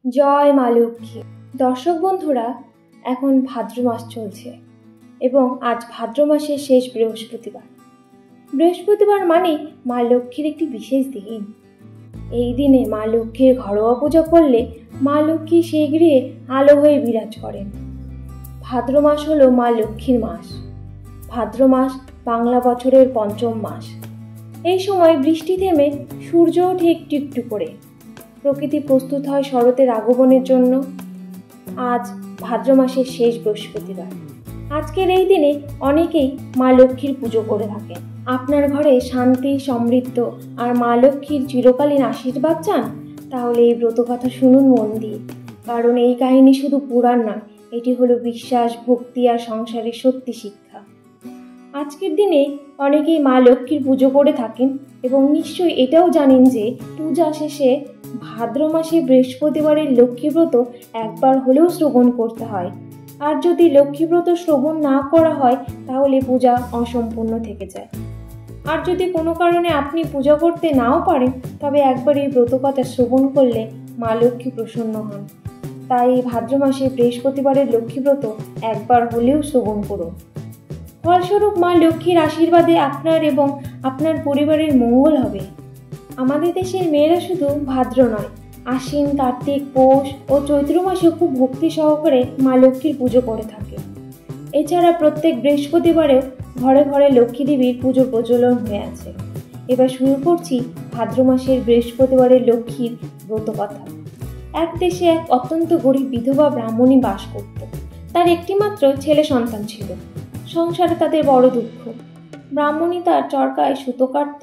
জয় মা লক্ষ্মী। দর্শক বন্ধুরা, এখন ভাদ্র মাস চলছে এবং আজ ভাদ্র মাসের শেষ বৃহস্পতিবার। বৃহস্পতিবার মানে মা লক্ষ্মীর একটি বিশেষ দিন। এই দিনে মা লক্ষ্মীর ঘরোয়া পূজা করলে মা লক্ষ্মী সেই গৃহে আলো হয়ে বিরাজ করেন। ভাদ্র মাস হলো মা লক্ষ্মীর মাস। ভাদ্র মাস বাংলা বছরের পঞ্চম মাস। এই সময় বৃষ্টি থেমে সূর্য ওঠে একটু একটু করে। প্রকৃতি প্রস্তুত হয় শরতের আগমনের জন্য। আজ ভাদ্র মাসের শেষ বৃহস্পতিবার। আজকের এই দিনে অনেকেই মা লক্ষ্মীর পুজো করে থাকেন। আপনার ঘরে শান্তি, সমৃদ্ধ আর মা লক্ষ্মীর চিরকালীন আশীর্বাদ চান? তাহলে এই ব্রতকথা শুনুন মন দিয়ে, কারণ এই কাহিনী শুধু পুরাণ নয়, এটি হলো বিশ্বাস, ভক্তি আর সংসারের সত্যি শিক্ষা। আজকের দিনে অনেকেই মা লক্ষ্মীর পুজো করে থাকেন এবং নিশ্চয়ই এটাও জানেন যে পূজা শেষে ভাদ্র মাসে বৃহস্পতিবারের লক্ষ্মীব্রত একবার হলেও শ্রবণ করতে হয়। আর যদি লক্ষ্মীব্রত শ্রবণ না করা হয় তাহলে পূজা অসম্পূর্ণ থেকে যায়। আর যদি কোনো কারণে আপনি পূজা করতে নাও পারেন, তবে একবার এই ব্রতকথা শ্রবণ করলে মা লক্ষ্মী প্রসন্ন হন। তাই এই ভাদ্র মাসে বৃহস্পতিবারের লক্ষ্মীব্রত একবার হলেও শ্রবণ করুন। ফলস্বরূপ মা লক্ষ্মীর আশীর্বাদে আপনার এবং আপনার পরিবারের মঙ্গল হবে। আমাদের দেশের মেয়েরা শুধু ভাদ্র নয়, আশ্বিন, কার্তিক, পৌষ ও চৈত্র মাসেও খুব ভক্তি সহকারে মা লক্ষ্মীর পুজো করে থাকে। এছাড়া প্রত্যেক বৃহস্পতিবারেও ঘরে ঘরে লক্ষ্মী দেবীর পুজো প্রচলন হয়ে আছে। এবার শুরু করছি ভাদ্র মাসের বৃহস্পতিবারের লক্ষ্মীর ব্রতকথা। এক দেশে এক অত্যন্ত গরিব বিধবা ব্রাহ্মণী বাস করত। তার একটিমাত্র ছেলে সন্তান ছিল। সংসারে তাদের বড় দুঃখ। ব্রাহ্মণী তার চরকায় সুতো কাটত,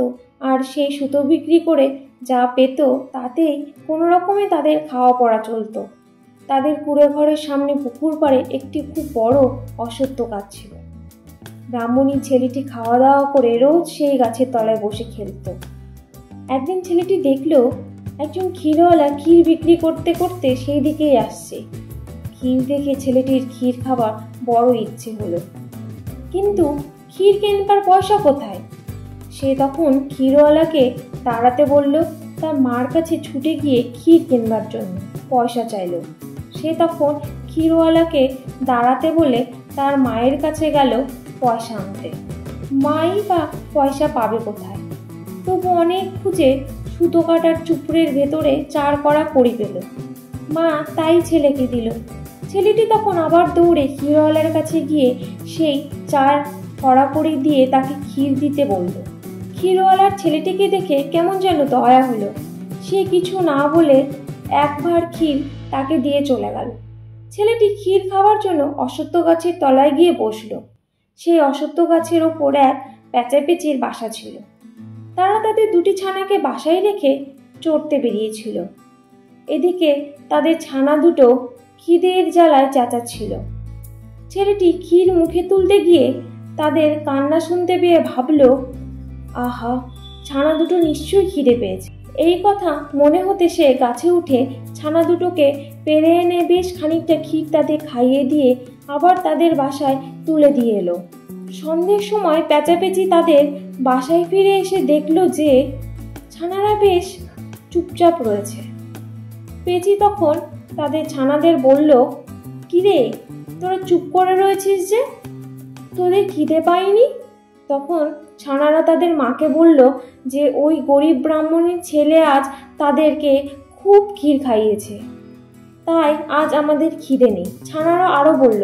আর সেই সুতো বিক্রি করে যা পেত তাতেই কোনো রকমে তাদের খাওয়া পড়া চলত। তাদের কুঁড়ে ঘরের সামনে পুকুর পাড়ে একটি খুব বড় অশ্বত্থ গাছ ছিল। ব্রাহ্মণী ছেলেটি খাওয়া দাওয়া করে রোজ সেই গাছের তলায় বসে খেলত। একদিন ছেলেটি দেখল একজন ক্ষীরওয়ালা ক্ষীর বিক্রি করতে করতে সেই দিকেই আসছে। ক্ষীর দেখে ছেলেটির ক্ষীর খাবার বড় ইচ্ছে হলো, কিন্তু ক্ষীর কেনবার পয়সা কোথায়? সে তখন ক্ষীরওয়ালাকে তাড়াতে বলল। তার মার কাছে ছুটে গিয়ে ক্ষীর কেনবার জন্য পয়সা চাইল। সে তখন ক্ষীরওয়ালাকে দাঁড়াতে বলে তার মায়ের কাছে গেল পয়সা আনতে। মাই বা পয়সা পাবে কোথায়? তবু অনেক খুঁজে সুতো কাটার চুপড়ের ভেতরে 4 কড়া কড়ি পেল। মা তাই ছেলেকে দিল। ছেলেটি তখন আবার দৌড়ে ক্ষীরওয়ালার কাছে গিয়ে সেই 4 কড়া কড়ি দিয়ে তাকে ক্ষীর দিতে বলল। ক্ষীরওয়ালার ছেলেটিকে দেখে কেমন যেন দয়া হলো। সে কিছু না বলে একবার ক্ষীর তাকে দিয়ে চলে গেল। ছেলেটি ক্ষীর খাওয়ার জন্য অশ্বত্থ গাছের তলায় গিয়ে বসল। সেই অশ্বত্থ গাছের ওপর এক প্যাঁচাপেঁচির বাসা ছিল। তারা তাদের 2টি ছানাকে বাসায় রেখে চড়তে বেরিয়েছিল। এদিকে তাদের ছানা দুটো খিদের জ্বালায় চেঁচাচ্ছিল। ছেলেটি ক্ষীর মুখে তুলতে গিয়ে তাদের কান্না শুনতে পেয়ে ভাবল, আহা, ছানা দুটো নিশ্চয়ই খিদে পেয়েছে। এই কথা মনে হতে সে গাছে উঠে ছানা দুটোকে পেরে এনে বেশ খানিকটা ক্ষীর তাদের খাইয়ে দিয়ে আবার তাদের বাসায় তুলে দিয়ে এলো। সন্ধ্যের সময় প্যাঁচাপেঁচি তাদের বাসায় ফিরে এসে দেখল যে ছানারা বেশ চুপচাপ রয়েছে। পেঁচি তখন তাদের ছানাদের বলল, কিরে, তোরা চুপ করে রয়েছিস যে? তোদের খিদে পায়নি? তখন ছানারা তাদের মাকে বলল যে ওই গরিব ব্রাহ্মণের ছেলে আজ তাদেরকে খুব ক্ষীর খাইয়েছে, তাই আজ আমাদের খিদে নেই। ছানারা আরও বলল,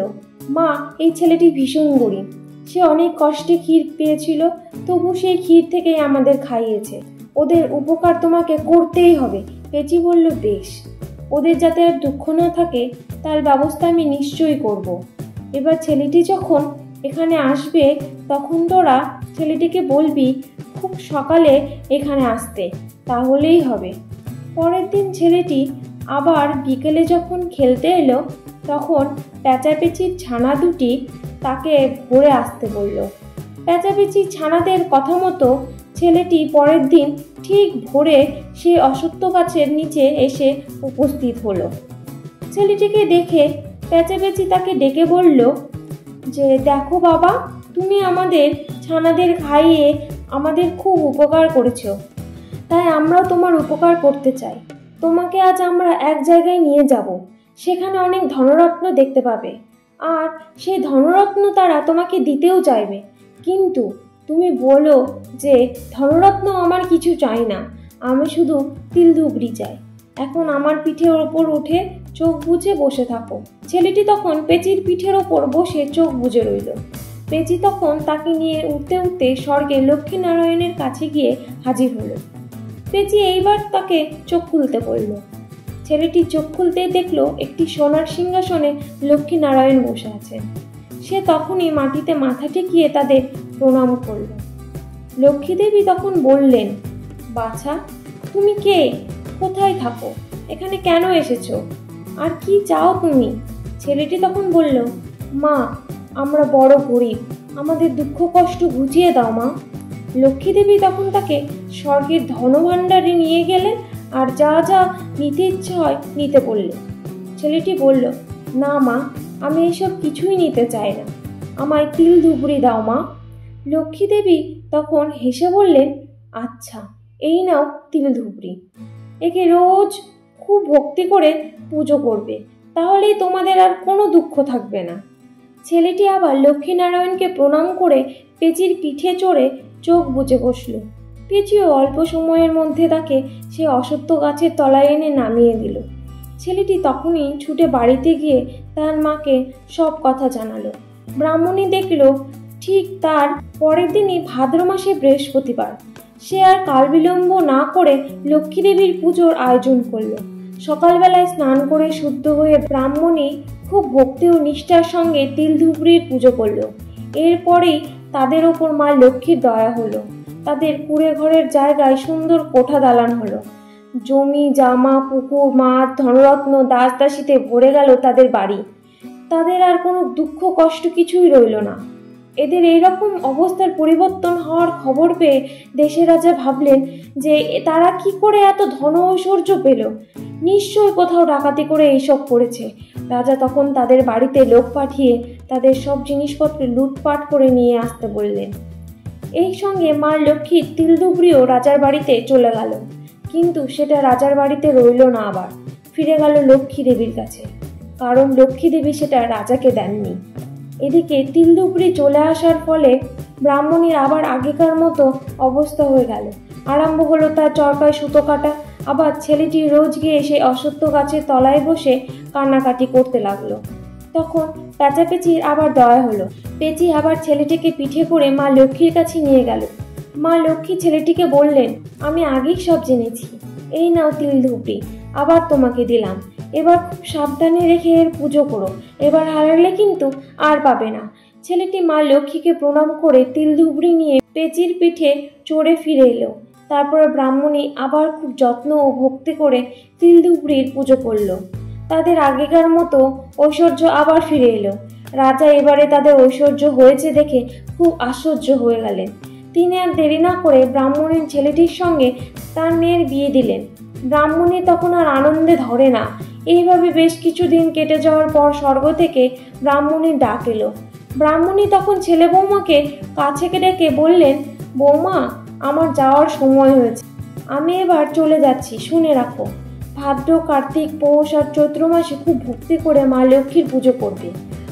মা, এই ছেলেটি ভীষণ গরিব, সে অনেক কষ্টে ক্ষীর পেয়েছিল, তবু সেই ক্ষীর থেকেই আমাদের খাইয়েছে। ওদের উপকার তোমাকে করতেই হবে। পেঁচি বলল, বেশ, ওদের যাতে আর দুঃখ না থাকে তার ব্যবস্থা আমি নিশ্চয়ই করব। এবার ছেলেটি যখন এখানে আসবে তখন তোরা ছেলেটিকে বলবি খুব সকালে এখানে আসতে, তাহলেই হবে। পরের দিন ছেলেটি আবার বিকেলে যখন খেলতে এলো তখন প্যাঁচাপেঁচির ছানা দুটি তাকে ভোরে আসতে বলল। প্যাঁচাপেঁচির ছানাদের কথা মতো ছেলেটি পরের দিন ঠিক ভোরে সেই অশ্বত্থ গাছের নিচে এসে উপস্থিত হলো। ছেলেটিকে দেখে প্যাঁচাপেঁচি তাকে ডেকে বলল যে, দেখো বাবা, তুমি আমাদের ছানাদের খাইয়ে আমাদের খুব উপকার করেছো, তাই আমরাও তোমার উপকার করতে চাই। তোমাকে আজ আমরা এক জায়গায় নিয়ে যাব, সেখানে অনেক ধনরত্ন দেখতে পাবে, আর সেই ধনরত্ন তারা তোমাকে দিতেও চাইবে, কিন্তু তুমি বলো যে ধনরত্ন আমার কিছু চাই না, আমি শুধু তিল ধুবড়ি চাই। এখন আমার পিঠের ওপর উঠে চোখ বুজে বসে থাকো। ছেলেটি তখন পেঁচির পিঠের ওপর বসে চোখ বুজে রইল। পেঁচি তখন তাকে নিয়ে উঠতে উঠতে স্বর্গে লক্ষ্মীনারায়ণের কাছে গিয়ে হাজির হলো। পেঁচি এইবার তাকে চোখ খুলতে বলল। ছেলেটি চোখ খুলতেই দেখলো একটি সোনার সিংহাসনে লক্ষ্মীনারায়ণ বসে আছেন। সে তখনই মাটিতে মাথা ঠেকিয়ে তাদের প্রণাম করল। লক্ষ্মীদেবী তখন বললেন, বাছা, তুমি কে? কোথায় থাকো? এখানে কেন এসেছো? আর কি চাও তুমি? ছেলেটি তখন বলল, মা, আমরা বড় গরিব, আমাদের দুঃখ কষ্ট ঘুচিয়ে দাও মা। লক্ষ্মীদেবী তখন তাকে স্বর্গের ধনভাণ্ডারে নিয়ে গেলেন আর যা যা নিতে ইচ্ছে হয় নিতে বললেন। ছেলেটি বলল, না মা, আমি এসব কিছুই নিতে চাই না, আমায় তিল ধুবড়ি দাও মা। লক্ষ্মীদেবী তখন হেসে বললেন, আচ্ছা, এই নাও তিল ধুবড়ি, একে রোজ খুব ভক্তি করে পুজো করবে, তাহলেই তোমাদের আর কোনো দুঃখ থাকবে না। ছেলেটি আবার লক্ষ্মীনারায়ণকে প্রণাম করে পেঁচির পিঠে চড়ে চোখ বুজে বসল। পেঁচিও অল্প সময়ের মধ্যে তাকে সে অশ্বত্থ গাছের তলায় এনে নামিয়ে দিল। ছেলেটি তখনই ছুটে বাড়িতে গিয়ে তার মাকে সব কথা জানালো। ব্রাহ্মণী দেখল ঠিক তার পরের দিনই ভাদ্র মাসে বৃহস্পতিবার। সে আর কাল বিলম্ব না করে লক্ষ্মীদেবীর পুজোর আয়োজন করল। সকালবেলায় স্নান করে শুদ্ধ হয়ে ব্রাহ্মণী খুব ভক্তি ও নিষ্ঠার সঙ্গে তিল ধুবড়ির পুজো করল। এরপরেই তাদের ওপর মা লক্ষ্মীর দয়া হলো। তাদের কুড়ে ঘরের জায়গায় সুন্দর কোঠা দালান হলো। জমি জামা পুকুর মাঠ ধনরত্ন দাস দাসীতে ভরে গেল তাদের বাড়ি। তাদের আর কোনো দুঃখ কষ্ট কিছুই রইল না। এদের এইরকম অবস্থার পরিবর্তন হওয়ার খবর পেয়ে দেশের রাজা ভাবলেন যে তারা কি করে এত ধন ঐশ্বর্য পেল, নিশ্চয় কোথাও ডাকাতি করে এইসব করেছে। রাজা তখন তাদের বাড়িতে লোক পাঠিয়ে তাদের সব জিনিসপত্র লুটপাট করে নিয়ে আসতে বললেন। এই সঙ্গে মা লক্ষ্মীর তিল ধুবড়িও রাজার বাড়িতে চলে গেল, কিন্তু সেটা রাজার বাড়িতে রইল না, আবার ফিরে গেল লক্ষ্মী দেবীর কাছে, কারণ লক্ষ্মী দেবী সেটা রাজাকে দেননি। এদিকে তিল ধুবড়ি চলে আসার ফলে ব্রাহ্মণীর আবার আগেকার মতো অবস্থা হয়ে গেল। আরম্ভ হলো তার চরকায় সুতো কাটা। আবার ছেলেটি রোজ গিয়ে সেই অশ্বত্থ গাছের তলায় বসে কান্নাকাটি করতে লাগলো। তখন পেঁচাপেচির আবার দয়া হলো। পেঁচি আবার ছেলেটিকে পিঠে করে মা লক্ষ্মীর কাছে নিয়ে গেল। মা লক্ষ্মী ছেলেটিকে বললেন, আমি আগেই সব জেনেছি, এই নাও তিল ধুবড়ি, আবার তোমাকে দিলাম, এবার খুব সাবধানে রেখে এর পুজো করো, এবার হারালে কিন্তু আর পাবে না। ছেলেটি মা লক্ষ্মীকে প্রণাম করে তিল ধুবড়ি নিয়ে পেঁচির পিঠে চড়ে ফিরে এলো। তারপরে ব্রাহ্মণী আবার খুব যত্ন ও ভক্তি করে তিল ধুবড়ির পুজো করলো। তাদের আগেকার মতো ঐশ্বর্য আবার ফিরে এলো। রাজা এবারে তাদের ঐশ্বর্য হয়েছে দেখে খুব আশ্চর্য হয়ে গেলেন। তিনি আর দেরি না করে ব্রাহ্মণীর ছেলেটির সঙ্গে তার মেয়ের বিয়ে দিলেন। ব্রাহ্মণী তখন আর আনন্দে ধরে না। এইভাবে বেশ কিছুদিন কেটে যাওয়ার পর স্বর্গ থেকে ব্রাহ্মণীর ডাক এলো। ব্রাহ্মণী তখন ছেলে বৌমাকে কাছে ডেকে বললেন, বৌমা, আমার যাওয়ার সময় হয়েছে, আমি এবার চলে যাচ্ছি, শুনে রাখো। ভাদ্র কার্তিক পৌষ আর চৈত্র মাসে খুব ভক্তি করে মা লক্ষ্মীর পুজো করবে,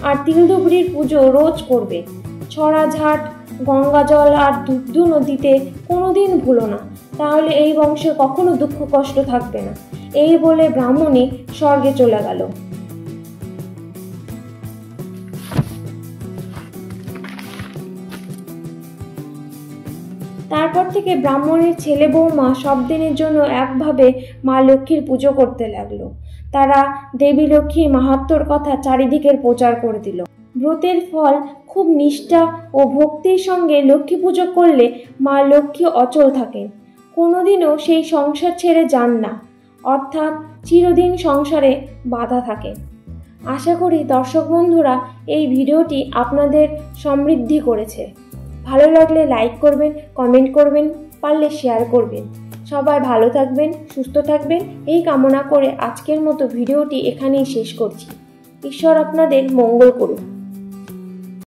আর তিল ধুবড়ির পুজো রোজ করবে। ছড়া ঝাট গঙ্গা জল আর দুধ নদীতে কোনোদিন ভুলো না, তাহলে এই বংশে কখনো দুঃখ কষ্ট থাকবে না। এই বলে ব্রাহ্মণী স্বর্গে চলে গেল। তারপর থেকে ব্রাহ্মণের ছেলে বৌমা সব দিনের জন্য একভাবে মা লক্ষ্মীর পুজো করতে লাগলো। তারা দেবী লক্ষ্মীর মাহাত্ম্যর কথা চারিদিকের প্রচার করে দিল। ব্রতের ফল খুব নিষ্ঠা ও ভক্তির সঙ্গে লক্ষ্মী পুজো করলে মা লক্ষ্মী অচল থাকেন, কোনোদিনও সেই সংসার ছেড়ে যান না, অর্থাৎ চিরদিন সংসারে বাধা থাকে। আশা করি দর্শক বন্ধুরা এই ভিডিওটি আপনাদের সমৃদ্ধি করেছে। ভালো লাগলে লাইক করবেন, কমেন্ট করবেন, পারলে শেয়ার করবেন। সবাই ভালো থাকবেন, সুস্থ থাকবেন এই কামনা করে আজকের মতো ভিডিওটি এখানেই শেষ করছি। ঈশ্বর আপনাদের মঙ্গল করুন।